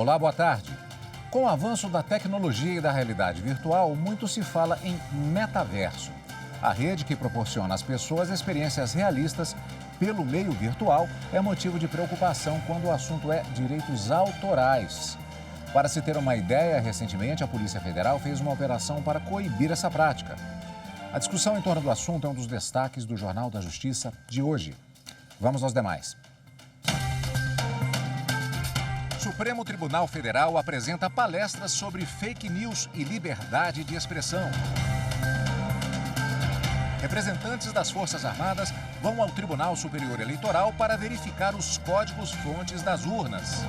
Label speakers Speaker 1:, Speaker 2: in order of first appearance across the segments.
Speaker 1: Olá, boa tarde. Com o avanço da tecnologia e da realidade virtual, muito se fala em metaverso. A rede que proporciona às pessoas experiências realistas pelo meio virtual é motivo de preocupação quando o assunto é direitos autorais. Para se ter uma ideia, recentemente a Polícia Federal fez uma operação para coibir essa prática. A discussão em torno do assunto é um dos destaques do Jornal da Justiça de hoje. Vamos aos demais. Supremo Tribunal Federal apresenta palestras sobre fake news e liberdade de expressão. Representantes das Forças Armadas vão ao Tribunal Superior Eleitoral para verificar os códigos-fontes das urnas.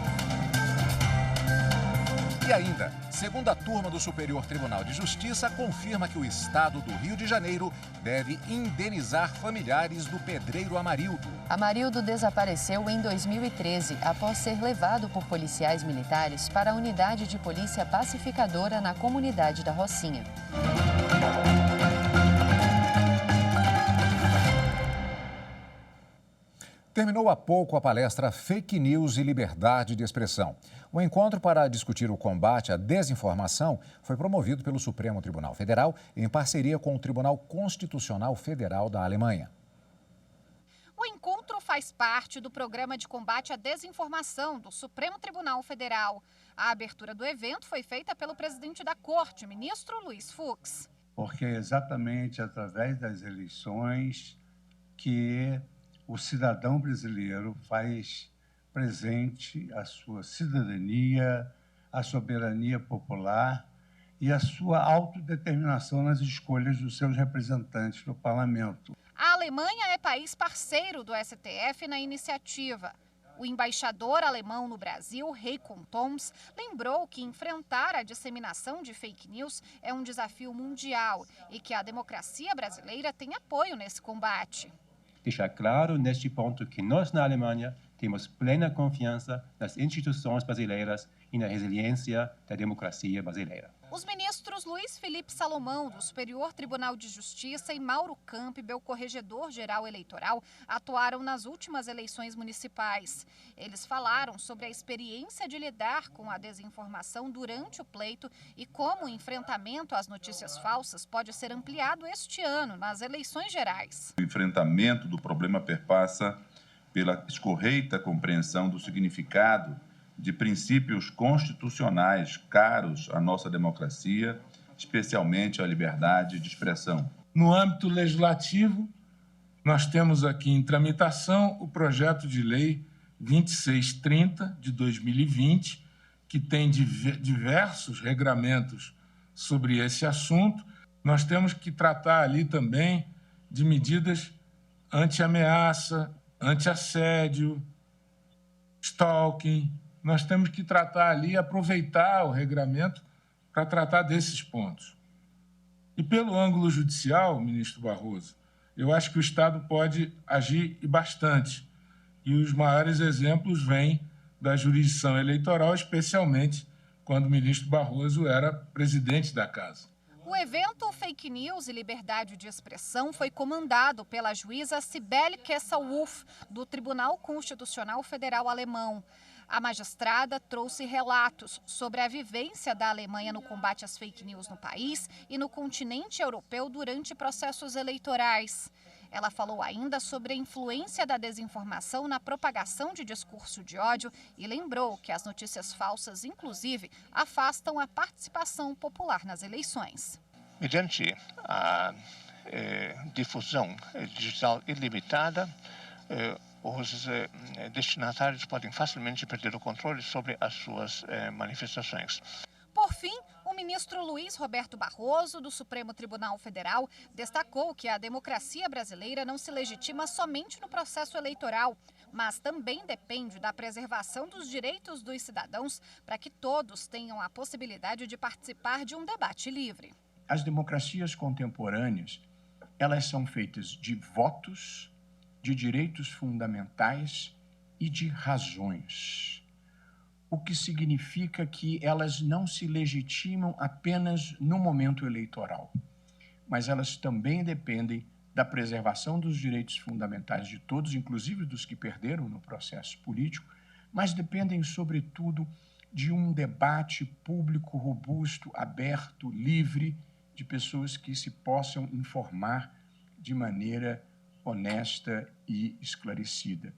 Speaker 1: E ainda, segunda turma do Superior Tribunal de Justiça confirma que o Estado do Rio de Janeiro deve indenizar familiares do pedreiro Amarildo.
Speaker 2: Amarildo desapareceu em 2013, após ser levado por policiais militares para a unidade de polícia pacificadora na comunidade da Rocinha.
Speaker 1: Terminou há pouco a palestra Fake News e Liberdade de Expressão. O encontro para discutir o combate à desinformação foi promovido pelo Supremo Tribunal Federal em parceria com o Tribunal Constitucional Federal da Alemanha.
Speaker 3: O encontro faz parte do Programa de Combate à Desinformação do Supremo Tribunal Federal. A abertura do evento foi feita pelo presidente da Corte, ministro Luiz Fux.
Speaker 4: Porque é exatamente através das eleições que o cidadão brasileiro faz presente a sua cidadania, a soberania popular e a sua autodeterminação nas escolhas dos seus representantes no parlamento.
Speaker 3: A Alemanha é país parceiro do STF na iniciativa. O embaixador alemão no Brasil, Heiko Thoms, lembrou que enfrentar a disseminação de fake news é um desafio mundial e que a democracia brasileira tem apoio nesse combate.
Speaker 5: Deixar claro neste ponto que nós, na Alemanha, temos plena confiança nas instituições brasileiras e na resiliência da democracia brasileira.
Speaker 3: Os ministros Luiz Felipe Salomão, do Superior Tribunal de Justiça, e Mauro Campbell, corregedor-geral eleitoral, atuaram nas últimas eleições municipais. Eles falaram sobre a experiência de lidar com a desinformação durante o pleito e como o enfrentamento às notícias falsas pode ser ampliado este ano, nas eleições gerais.
Speaker 6: O enfrentamento do problema perpassa pela escorreita compreensão do significado de princípios constitucionais caros à nossa democracia, especialmente a liberdade de expressão.
Speaker 7: No âmbito legislativo, nós temos aqui em tramitação o projeto de lei 2630 de 2020, que tem diversos regramentos sobre esse assunto. Nós temos que tratar ali também de medidas anti-ameaça, anti-assédio, stalking. Nós temos que tratar ali, aproveitar o regramento para tratar desses pontos. E pelo ângulo judicial, ministro Barroso, eu acho que o Estado pode agir e bastante. E os maiores exemplos vêm da jurisdição eleitoral, especialmente quando o ministro Barroso era presidente da Casa.
Speaker 3: O evento Fake News e Liberdade de Expressão foi comandado pela juíza Sibeli Kessel-Wolf, do Tribunal Constitucional Federal Alemão. A magistrada trouxe relatos sobre a vivência da Alemanha no combate às fake news no país e no continente europeu durante processos eleitorais. Ela falou ainda sobre a influência da desinformação na propagação de discurso de ódio e lembrou que as notícias falsas, inclusive, afastam a participação popular nas eleições.
Speaker 8: Mediante a difusão digital ilimitada, os destinatários podem facilmente perder o controle sobre as suas manifestações.
Speaker 3: Por fim, o ministro Luiz Roberto Barroso, do Supremo Tribunal Federal, destacou que a democracia brasileira não se legitima somente no processo eleitoral, mas também depende da preservação dos direitos dos cidadãos para que todos tenham a possibilidade de participar de um debate livre.
Speaker 9: As democracias contemporâneas, elas são feitas de votos, de direitos fundamentais e de razões. O que significa que elas não se legitimam apenas no momento eleitoral, mas elas também dependem da preservação dos direitos fundamentais de todos, inclusive dos que perderam no processo político, mas dependem, sobretudo, de um debate público robusto, aberto, livre, de pessoas que se possam informar de maneira honesta e esclarecida.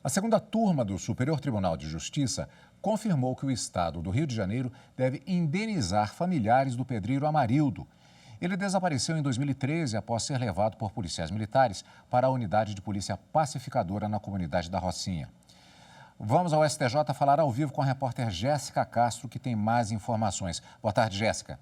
Speaker 1: A segunda turma do Superior Tribunal de Justiça confirmou que o Estado do Rio de Janeiro deve indenizar familiares do pedreiro Amarildo. Ele desapareceu em 2013 após ser levado por policiais militares para a unidade de polícia pacificadora na comunidade da Rocinha. Vamos ao STJ falar ao vivo com a repórter Jéssica Castro, que tem mais informações. Boa tarde, Jéssica.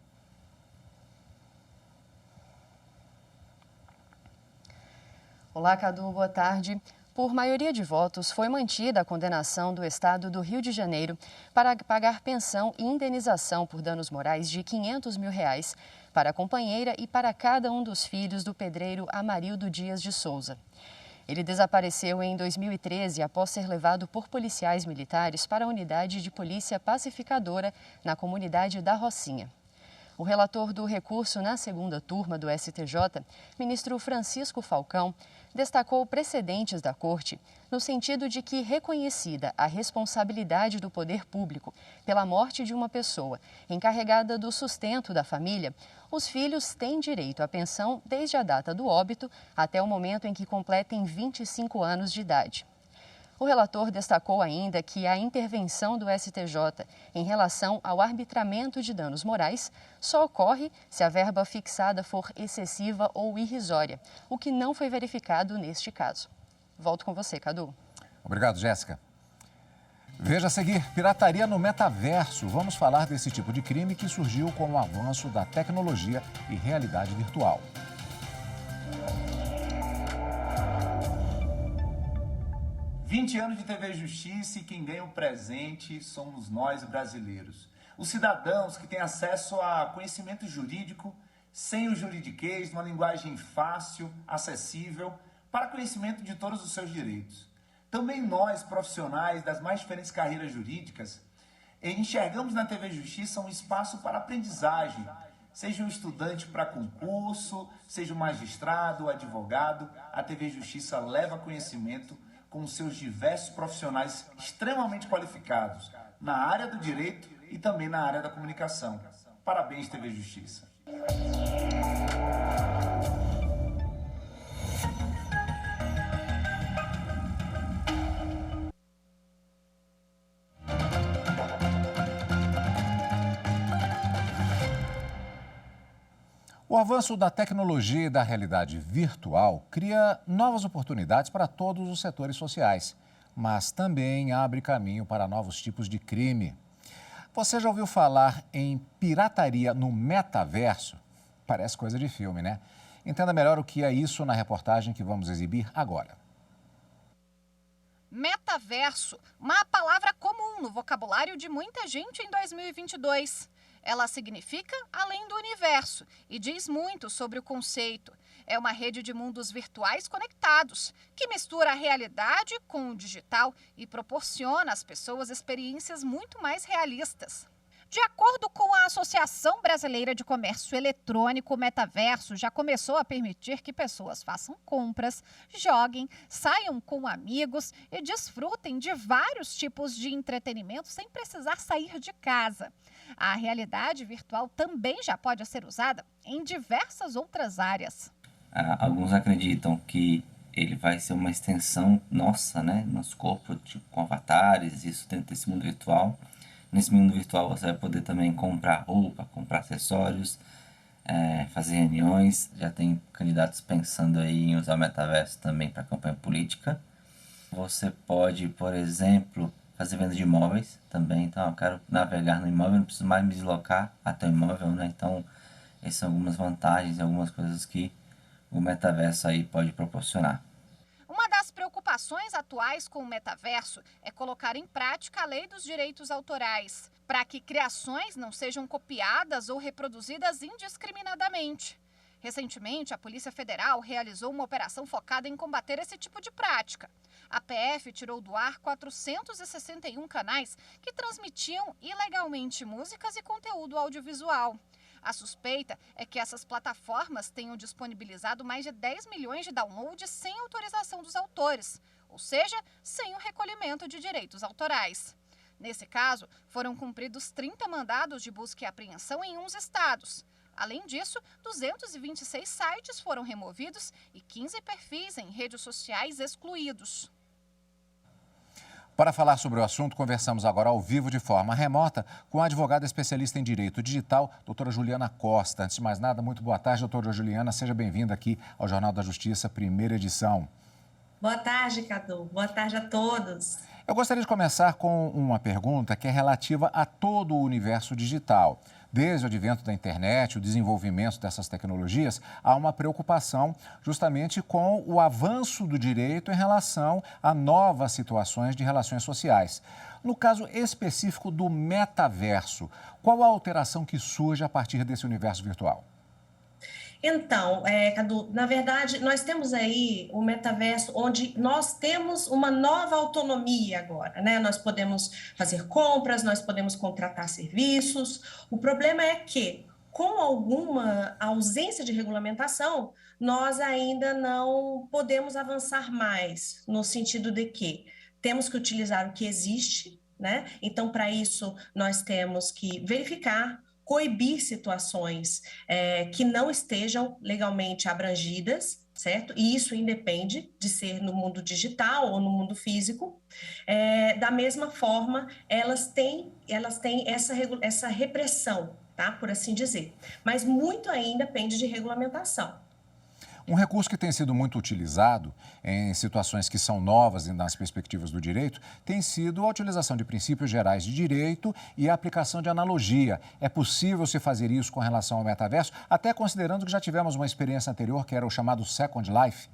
Speaker 2: Olá, Cadu, boa tarde. Por maioria de votos, foi mantida a condenação do Estado do Rio de Janeiro para pagar pensão e indenização por danos morais de R$ 500 mil para a companheira e para cada um dos filhos do pedreiro Amarildo Dias de Souza. Ele desapareceu em 2013 após ser levado por policiais militares para a unidade de polícia pacificadora na comunidade da Rocinha. O relator do recurso na segunda turma do STJ, ministro Francisco Falcão, destacou precedentes da Corte no sentido de que, reconhecida a responsabilidade do poder público pela morte de uma pessoa encarregada do sustento da família, os filhos têm direito à pensão desde a data do óbito até o momento em que completem 25 anos de idade. O relator destacou ainda que a intervenção do STJ em relação ao arbitramento de danos morais só ocorre se a verba fixada for excessiva ou irrisória, o que não foi verificado neste caso. Volto com você, Cadu.
Speaker 1: Obrigado, Jéssica. Veja a seguir, pirataria no metaverso. Vamos falar desse tipo de crime que surgiu com o avanço da tecnologia e realidade virtual.
Speaker 10: 20 anos de TV Justiça e quem ganha o presente somos nós, brasileiros. Os cidadãos que têm acesso a conhecimento jurídico, sem o juridiquês, numa linguagem fácil, acessível, para conhecimento de todos os seus direitos. Também nós, profissionais das mais diferentes carreiras jurídicas, enxergamos na TV Justiça um espaço para aprendizagem, seja um estudante para concurso, seja um magistrado, advogado, a TV Justiça leva conhecimento com seus diversos profissionais extremamente qualificados na área do direito e também na área da comunicação. Parabéns, TV Justiça.
Speaker 1: O avanço da tecnologia e da realidade virtual cria novas oportunidades para todos os setores sociais, mas também abre caminho para novos tipos de crime. Você já ouviu falar em pirataria no metaverso? Parece coisa de filme, né? Entenda melhor o que é isso na reportagem que vamos exibir agora.
Speaker 3: Metaverso, uma palavra comum no vocabulário de muita gente em 2022. Ela significa além do universo e diz muito sobre o conceito. É uma rede de mundos virtuais conectados, que mistura a realidade com o digital e proporciona às pessoas experiências muito mais realistas. De acordo com a Associação Brasileira de Comércio Eletrônico, o metaverso já começou a permitir que pessoas façam compras, joguem, saiam com amigos e desfrutem de vários tipos de entretenimento sem precisar sair de casa. A realidade virtual também já pode ser usada em diversas outras áreas.
Speaker 11: Alguns acreditam que ele vai ser uma extensão nossa, né? Nosso corpo, tipo, com avatares, isso dentro desse mundo virtual. Nesse mundo virtual você vai poder também comprar roupa, comprar acessórios, fazer reuniões. Já tem candidatos pensando aí em usar o metaverso também para campanha política. Você pode, por exemplo, fazer venda de imóveis também. Então, eu quero navegar no imóvel, não preciso mais me deslocar até o imóvel, né? Então, essas são algumas vantagens e algumas coisas que o metaverso aí pode proporcionar.
Speaker 3: Uma das preocupações atuais com o metaverso é colocar em prática a lei dos direitos autorais, para que criações não sejam copiadas ou reproduzidas indiscriminadamente. Recentemente, a Polícia Federal realizou uma operação focada em combater esse tipo de prática. A PF tirou do ar 461 canais que transmitiam ilegalmente músicas e conteúdo audiovisual. A suspeita é que essas plataformas tenham disponibilizado mais de 10 milhões de downloads sem autorização dos autores, ou seja, sem o recolhimento de direitos autorais. Nesse caso, foram cumpridos 30 mandados de busca e apreensão em 11 estados. Além disso, 226 sites foram removidos e 15 perfis em redes sociais excluídos.
Speaker 1: Para falar sobre o assunto, conversamos agora ao vivo de forma remota com a advogada especialista em Direito Digital, doutora Juliana Costa. Antes de mais nada, muito boa tarde, doutora Juliana. Seja bem-vinda aqui ao Jornal da Justiça, primeira edição.
Speaker 12: Boa tarde, Cadu. Boa tarde a todos.
Speaker 1: Eu gostaria de começar com uma pergunta que é relativa a todo o universo digital. Desde o advento da internet, o desenvolvimento dessas tecnologias, há uma preocupação justamente com o avanço do direito em relação a novas situações de relações sociais. No caso específico do metaverso, qual a alteração que surge a partir desse universo virtual?
Speaker 12: Então, Cadu, na verdade, nós temos aí o metaverso onde nós temos uma nova autonomia agora, né? Nós podemos fazer compras, nós podemos contratar serviços. O problema é que, com alguma ausência de regulamentação, nós ainda não podemos avançar mais, no sentido de que temos que utilizar o que existe, né? Então, para isso, nós temos que verificar, coibir situações que não estejam legalmente abrangidas, certo? E isso independe de ser no mundo digital ou no mundo físico. Da mesma forma, elas têm essa repressão, tá? Por assim dizer. Mas muito ainda pende de regulamentação.
Speaker 1: Um recurso que tem sido muito utilizado em situações que são novas nas perspectivas do direito tem sido a utilização de princípios gerais de direito e a aplicação de analogia. É possível se fazer isso com relação ao metaverso, até considerando que já tivemos uma experiência anterior, que era o chamado Second Life?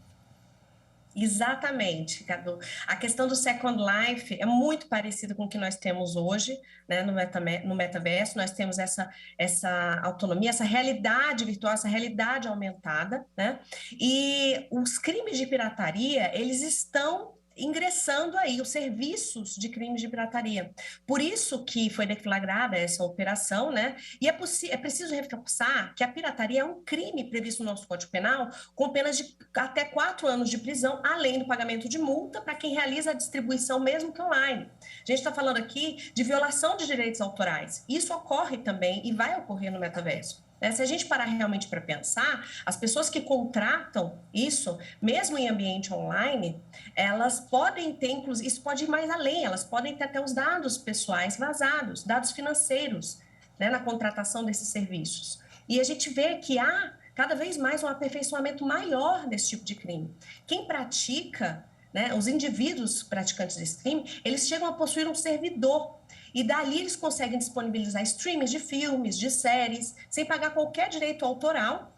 Speaker 12: Exatamente, Cadu. A questão do Second Life é muito parecida com o que nós temos hoje, né, no metaverso. Nós temos essa autonomia, essa realidade virtual, essa realidade aumentada, né? E os crimes de pirataria, eles estão ingressando aí os serviços de crimes de pirataria. Por isso que foi deflagrada essa operação, né? E é preciso reforçar que a pirataria é um crime previsto no nosso Código Penal, com penas de até 4 anos de prisão, além do pagamento de multa para quem realiza a distribuição, mesmo que online. A gente está falando aqui de violação de direitos autorais. Isso ocorre também e vai ocorrer no metaverso. Se a gente parar realmente para pensar, as pessoas que contratam isso, mesmo em ambiente online, elas podem ter, inclusive, isso pode ir mais além, elas podem ter até os dados pessoais vazados, dados financeiros, né, na contratação desses serviços. E a gente vê que há cada vez mais um aperfeiçoamento maior desse tipo de crime. Quem pratica, né, os indivíduos praticantes desse crime, eles chegam a possuir um servidor. E dali eles conseguem disponibilizar streams de filmes, de séries, sem pagar qualquer direito autoral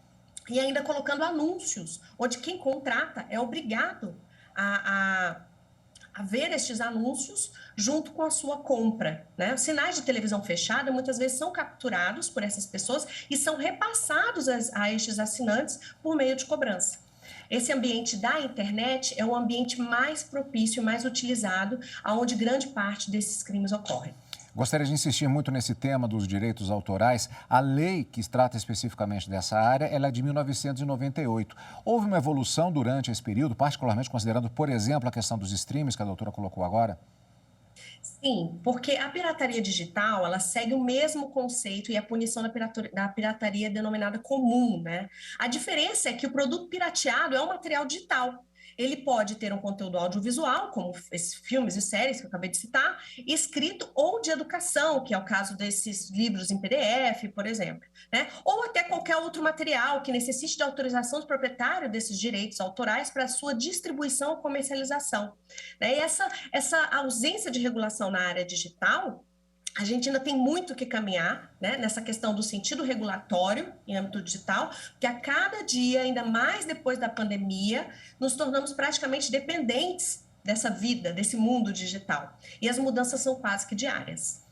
Speaker 12: e ainda colocando anúncios, onde quem contrata é obrigado a ver estes anúncios junto com a sua compra, né? Os sinais de televisão fechada muitas vezes são capturados por essas pessoas e são repassados a estes assinantes por meio de cobrança. Esse ambiente da internet é o ambiente mais propício, mais utilizado, onde grande parte desses crimes ocorrem.
Speaker 1: Gostaria de insistir muito nesse tema dos direitos autorais. A lei que trata especificamente dessa área, ela é de 1998. Houve uma evolução durante esse período, particularmente considerando, por exemplo, a questão dos streams que a doutora colocou agora?
Speaker 12: Sim, porque a pirataria digital, ela segue o mesmo conceito e a punição da pirataria é denominada comum, né? A diferença é que o produto pirateado é um material digital. Ele pode ter um conteúdo audiovisual, como esses filmes e séries que eu acabei de citar, escrito ou de educação, que é o caso desses livros em PDF, por exemplo, né? Ou até qualquer outro material que necessite de autorização do proprietário desses direitos autorais para sua distribuição ou comercialização, né? E essa ausência de regulação na área digital, a gente ainda tem muito que caminhar, né, nessa questão do sentido regulatório em âmbito digital, que a cada dia, ainda mais depois da pandemia, nos tornamos praticamente dependentes dessa vida, desse mundo digital. E as mudanças são quase que diárias.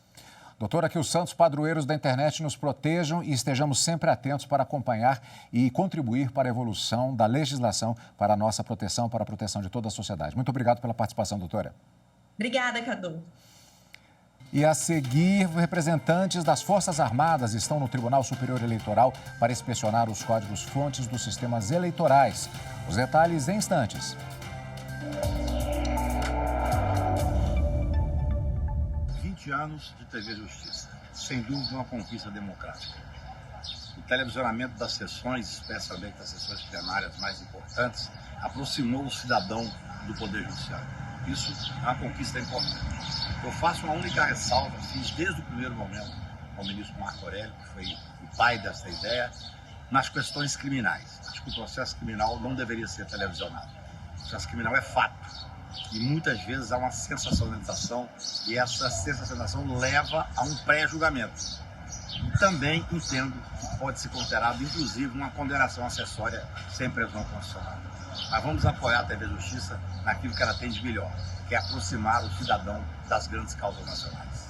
Speaker 1: Doutora, que os santos padroeiros da internet nos protejam e estejamos sempre atentos para acompanhar e contribuir para a evolução da legislação, para a nossa proteção, para a proteção de toda a sociedade. Muito obrigado pela participação, doutora.
Speaker 12: Obrigada, Cadu.
Speaker 1: E a seguir, representantes das Forças Armadas estão no Tribunal Superior Eleitoral para inspecionar os códigos-fontes dos sistemas eleitorais. Os detalhes em instantes.
Speaker 13: 20 anos de TV Justiça. Sem dúvida, uma conquista democrática. O televisionamento das sessões, especialmente das sessões plenárias mais importantes, aproximou o cidadão do Poder Judiciário. Isso é uma conquista importante. Eu faço uma única ressalva, fiz desde o primeiro momento ao ministro Marco Aurélio, que foi o pai dessa ideia, nas questões criminais. Acho que o processo criminal não deveria ser televisionado. O processo criminal é fato. E muitas vezes há uma sensacionalização, e essa sensacionalização leva a um pré-julgamento. E também entendo que pode ser considerado, inclusive, uma condenação acessória sem previsão constitucional. Mas vamos apoiar a TV Justiça naquilo que ela tem de melhor, que é aproximar o cidadão das grandes causas nacionais.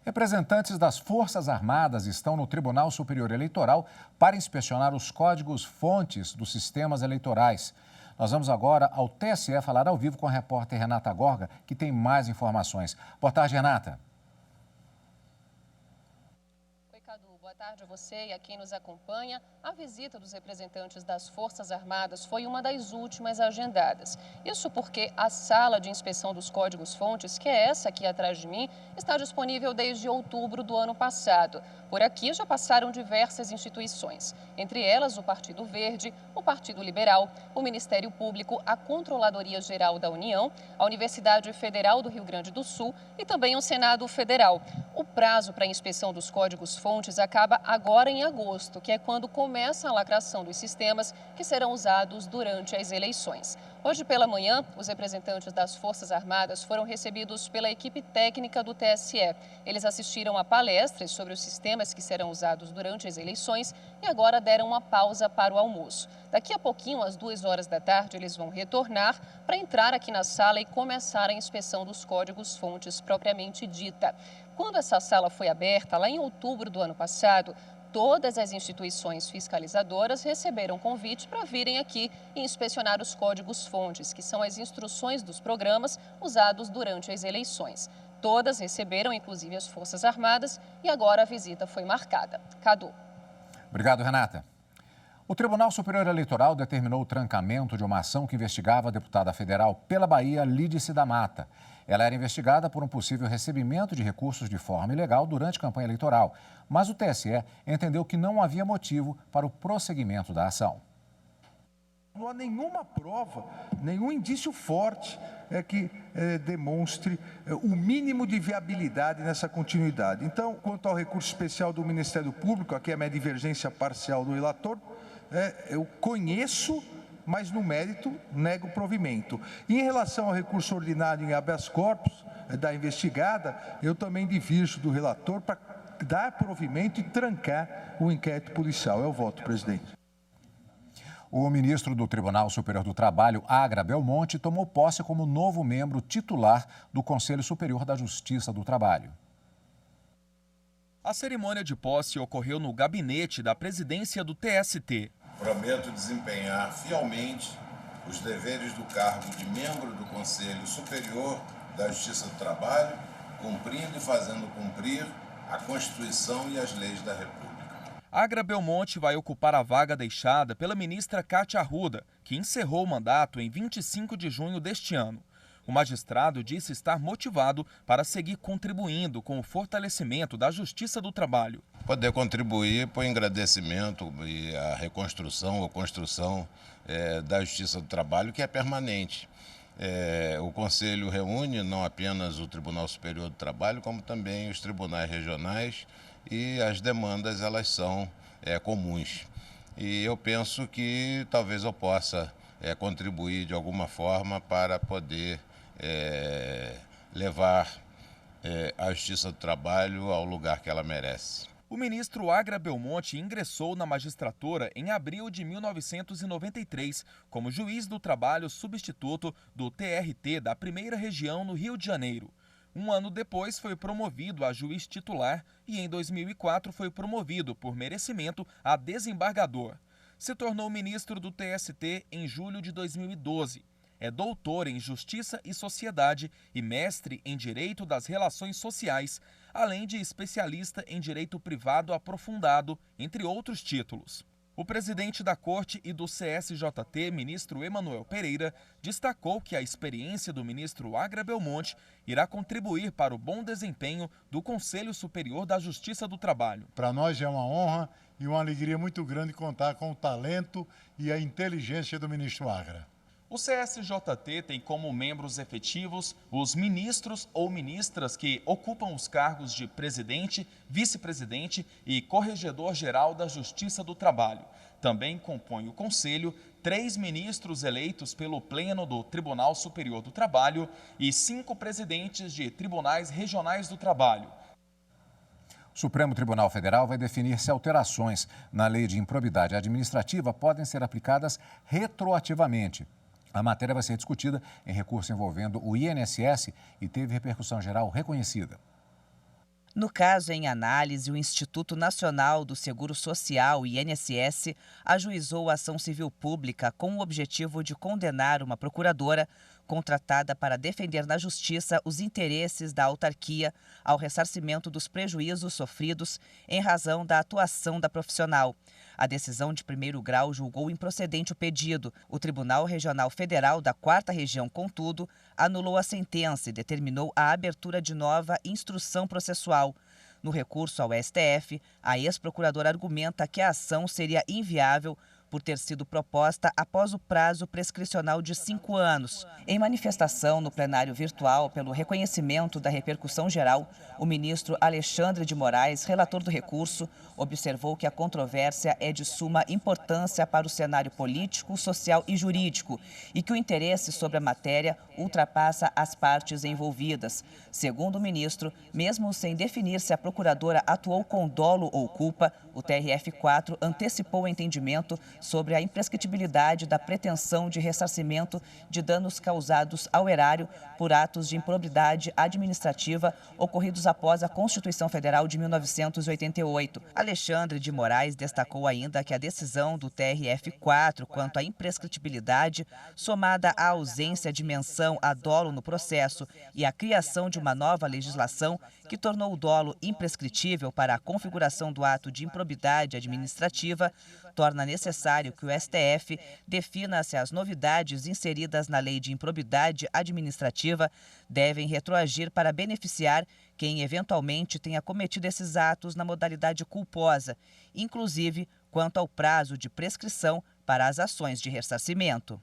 Speaker 1: Representantes das Forças Armadas estão no Tribunal Superior Eleitoral para inspecionar os códigos-fontes dos sistemas eleitorais. Nós vamos agora ao TSE falar ao vivo com a repórter Renata Gorga, que tem mais informações. Boa tarde, Renata.
Speaker 14: Oi, Cadu. Boa tarde a você e a quem nos acompanha. A visita dos representantes das Forças Armadas foi uma das últimas agendadas. Isso porque a sala de inspeção dos códigos-fontes, que é essa aqui atrás de mim, está disponível desde outubro do ano passado. Por aqui já passaram diversas instituições, entre elas o Partido Verde, o Partido Liberal, o Ministério Público, a Controladoria Geral da União, a Universidade Federal do Rio Grande do Sul e também o Senado Federal. O prazo para a inspeção dos códigos-fontes acaba agora em agosto, que é quando começa a lacração dos sistemas que serão usados durante as eleições. Hoje pela manhã, os representantes das Forças Armadas foram recebidos pela equipe técnica do TSE. Eles assistiram a palestras sobre os sistemas que serão usados durante as eleições e agora deram uma pausa para o almoço. Daqui a pouquinho, às 2 horas da tarde, eles vão retornar para entrar aqui na sala e começar a inspeção dos códigos-fontes propriamente dita. Quando essa sala foi aberta, lá em outubro do ano passado, todas as instituições fiscalizadoras receberam convite para virem aqui e inspecionar os códigos-fontes, que são as instruções dos programas usados durante as eleições. Todas receberam, inclusive as Forças Armadas, e agora a visita foi marcada. Cadu.
Speaker 1: Obrigado, Renata. O Tribunal Superior Eleitoral determinou o trancamento de uma ação que investigava a deputada federal pela Bahia, Lídice da Mata. Ela era investigada por um possível recebimento de recursos de forma ilegal durante a campanha eleitoral, mas o TSE entendeu que não havia motivo para o prosseguimento da ação.
Speaker 15: Não há nenhuma prova, nenhum indício forte que demonstre o mínimo de viabilidade nessa continuidade. Então, quanto ao recurso especial do Ministério Público, aqui é a minha divergência parcial do relator, eu conheço, mas no mérito nego o provimento. E em relação ao recurso ordinário em habeas corpus da investigada, eu também divirjo do relator para dar provimento e trancar o inquérito policial. É o voto, presidente.
Speaker 1: O ministro do Tribunal Superior do Trabalho, Agra Belmonte, tomou posse como novo membro titular do Conselho Superior da Justiça do Trabalho.
Speaker 16: A cerimônia de posse ocorreu no gabinete da presidência do TST.
Speaker 17: Prometo desempenhar fielmente os deveres do cargo de membro do Conselho Superior da Justiça do Trabalho, cumprindo e fazendo cumprir a Constituição e as leis da República.
Speaker 16: Agra Belmonte vai ocupar a vaga deixada pela ministra Cátia Arruda, que encerrou o mandato em 25 de junho deste ano. O magistrado disse estar motivado para seguir contribuindo com o fortalecimento da Justiça do Trabalho.
Speaker 17: Poder contribuir para o engrandecimento e a reconstrução ou construção da Justiça do Trabalho, que é permanente. O Conselho reúne não apenas o Tribunal Superior do Trabalho, como também os tribunais regionais, e as demandas elas são comuns. E eu penso que talvez eu possa contribuir de alguma forma para poder levar a Justiça do Trabalho ao lugar que ela merece.
Speaker 16: O ministro Agra Belmonte ingressou na magistratura em abril de 1993 como juiz do trabalho substituto do TRT da Primeira Região no Rio de Janeiro. Um ano depois foi promovido a juiz titular e em 2004 foi promovido por merecimento a desembargador. Se tornou ministro do TST em julho de 2012. É doutor em Justiça e Sociedade e mestre em Direito das Relações Sociais. além de especialista em direito privado aprofundado, entre outros títulos. O presidente da Corte e do CSJT, ministro Emanuel Pereira, destacou que a experiência do ministro Agra Belmonte irá contribuir para o bom desempenho do Conselho Superior da Justiça do Trabalho.
Speaker 18: Para nós é uma honra e uma alegria muito grande contar com o talento e a inteligência do ministro Agra.
Speaker 16: O CSJT tem como membros efetivos os ministros ou ministras que ocupam os cargos de presidente, vice-presidente e corregedor-geral da Justiça do Trabalho. Também compõe o Conselho 3 ministros eleitos pelo Pleno do Tribunal Superior do Trabalho e 5 presidentes de tribunais regionais do trabalho.
Speaker 1: O Supremo Tribunal Federal vai definir se alterações na lei de improbidade administrativa podem ser aplicadas retroativamente. A matéria vai ser discutida em recurso envolvendo o INSS e teve repercussão geral reconhecida.
Speaker 19: No caso em análise, o Instituto Nacional do Seguro Social, INSS, ajuizou a ação civil pública com o objetivo de condenar uma procuradora contratada para defender na Justiça os interesses da autarquia ao ressarcimento dos prejuízos sofridos em razão da atuação da profissional. A decisão de primeiro grau julgou improcedente o pedido. O Tribunal Regional Federal da 4ª Região, contudo, anulou a sentença e determinou a abertura de nova instrução processual. No recurso ao STF, a ex-procuradora argumenta que a ação seria inviável por ter sido proposta após o prazo prescricional de 5 anos. Em manifestação no plenário virtual pelo reconhecimento da repercussão geral, o ministro Alexandre de Moraes, relator do recurso, observou que a controvérsia é de suma importância para o cenário político, social e jurídico e que o interesse sobre a matéria ultrapassa as partes envolvidas. Segundo o ministro, mesmo sem definir se a procuradora atuou com dolo ou culpa, o TRF4 antecipou o entendimento sobre a imprescritibilidade da pretensão de ressarcimento de danos causados ao erário por atos de improbidade administrativa ocorridos após a Constituição Federal de 1988. Alexandre de Moraes destacou ainda que a decisão do TRF4 quanto à imprescritibilidade, somada à ausência de menção a dolo no processo e à criação de uma nova legislação que tornou o dolo imprescritível para a configuração do ato de improbidade administrativa, torna necessário que o STF defina se as novidades inseridas na Lei de Improbidade Administrativa devem retroagir para beneficiar quem eventualmente tenha cometido esses atos na modalidade culposa, inclusive quanto ao prazo de prescrição para as ações de ressarcimento.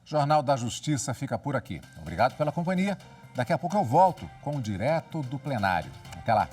Speaker 1: O Jornal da Justiça fica por aqui. Obrigado pela companhia. Daqui a pouco eu volto com o Direto do Plenário. Até lá.